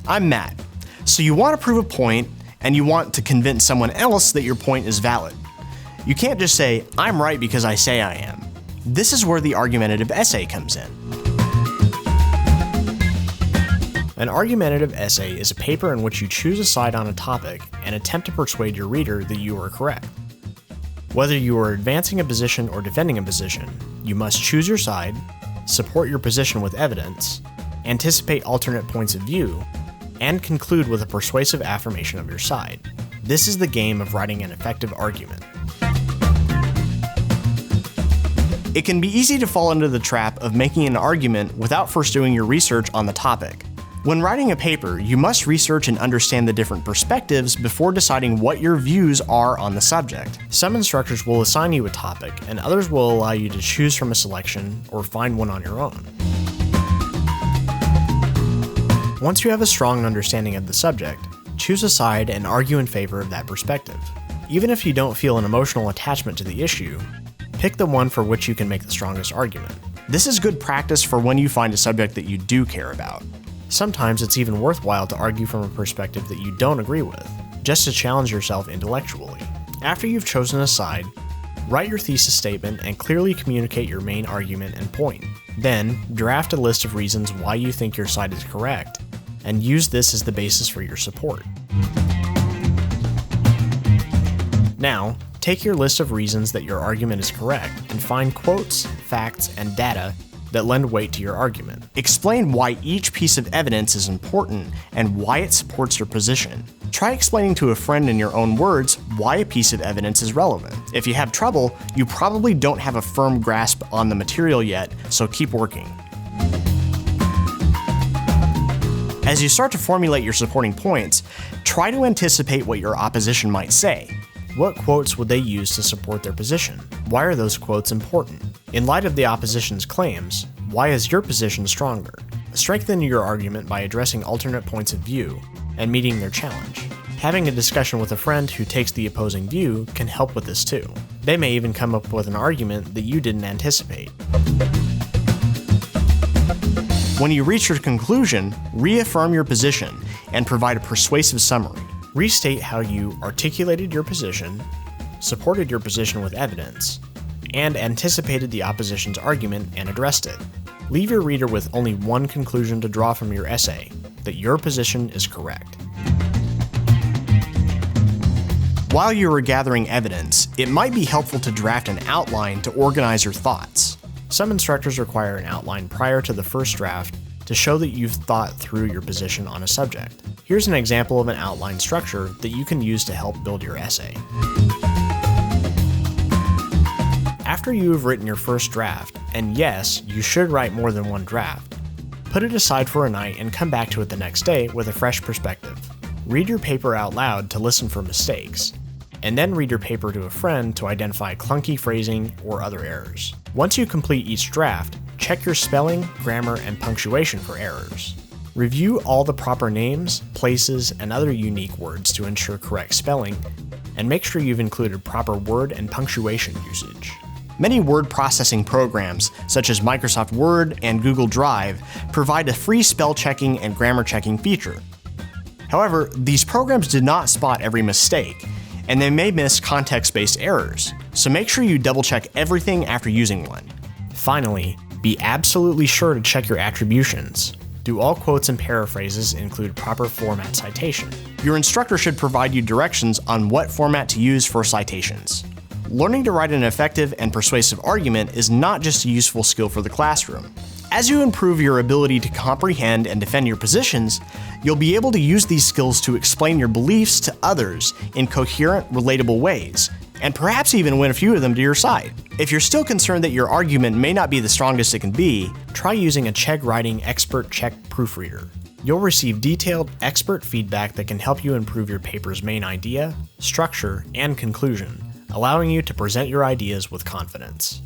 I'm Matt. So you want to prove a point, and you want to convince someone else that your point is valid. You can't just say, I'm right because I say I am. This is where the argumentative essay comes in. An argumentative essay is a paper in which you choose a side on a topic and attempt to persuade your reader that you are correct. Whether you are advancing a position or defending a position, you must choose your side, support your position with evidence, anticipate alternate points of view, and conclude with a persuasive affirmation of your side. This is the game of writing an effective argument. It can be easy to fall into the trap of making an argument without first doing your research on the topic. When writing a paper, you must research and understand the different perspectives before deciding what your views are on the subject. Some instructors will assign you a topic, and others will allow you to choose from a selection or find one on your own. Once you have a strong understanding of the subject, choose a side and argue in favor of that perspective. Even if you don't feel an emotional attachment to the issue, pick the one for which you can make the strongest argument. This is good practice for when you find a subject that you do care about. Sometimes it's even worthwhile to argue from a perspective that you don't agree with, just to challenge yourself intellectually. After you've chosen a side, write your thesis statement and clearly communicate your main argument and point. Then, draft a list of reasons why you think your side is correct, and use this as the basis for your support. Now, take your list of reasons that your argument is correct and find quotes, facts, and data that lend weight to your argument. Explain why each piece of evidence is important and why it supports your position. Try explaining to a friend in your own words why a piece of evidence is relevant. If you have trouble, you probably don't have a firm grasp on the material yet, so keep working. As you start to formulate your supporting points, try to anticipate what your opposition might say. What quotes would they use to support their position? Why are those quotes important? In light of the opposition's claims, why is your position stronger? Strengthen your argument by addressing alternate points of view and meeting their challenge. Having a discussion with a friend who takes the opposing view can help with this too. They may even come up with an argument that you didn't anticipate. When you reach your conclusion, reaffirm your position and provide a persuasive summary. Restate how you articulated your position, supported your position with evidence, and anticipated the opposition's argument and addressed it. Leave your reader with only one conclusion to draw from your essay, that your position is correct. While you are gathering evidence, it might be helpful to draft an outline to organize your thoughts. Some instructors require an outline prior to the first draft to show that you've thought through your position on a subject. Here's an example of an outline structure that you can use to help build your essay. After you have written your first draft, and yes, you should write more than one draft, put it aside for a night and come back to it the next day with a fresh perspective. Read your paper out loud to listen for mistakes, and then read your paper to a friend to identify clunky phrasing or other errors. Once you complete each draft, check your spelling, grammar, and punctuation for errors. Review all the proper names, places, and other unique words to ensure correct spelling, and make sure you've included proper word and punctuation usage. Many word processing programs, such as Microsoft Word and Google Drive, provide a free spell checking and grammar checking feature. However, these programs do not spot every mistake, and they may miss context-based errors, so make sure you double-check everything after using one. Finally, be absolutely sure to check your attributions. Do all quotes and paraphrases include proper format citation? Your instructor should provide you directions on what format to use for citations. Learning to write an effective and persuasive argument is not just a useful skill for the classroom. As you improve your ability to comprehend and defend your positions, you'll be able to use these skills to explain your beliefs to others in coherent, relatable ways, and perhaps even win a few of them to your side. If you're still concerned that your argument may not be the strongest it can be, try using a Chegg Writing Expert Check proofreader. You'll receive detailed, expert feedback that can help you improve your paper's main idea, structure, and conclusion, allowing you to present your ideas with confidence.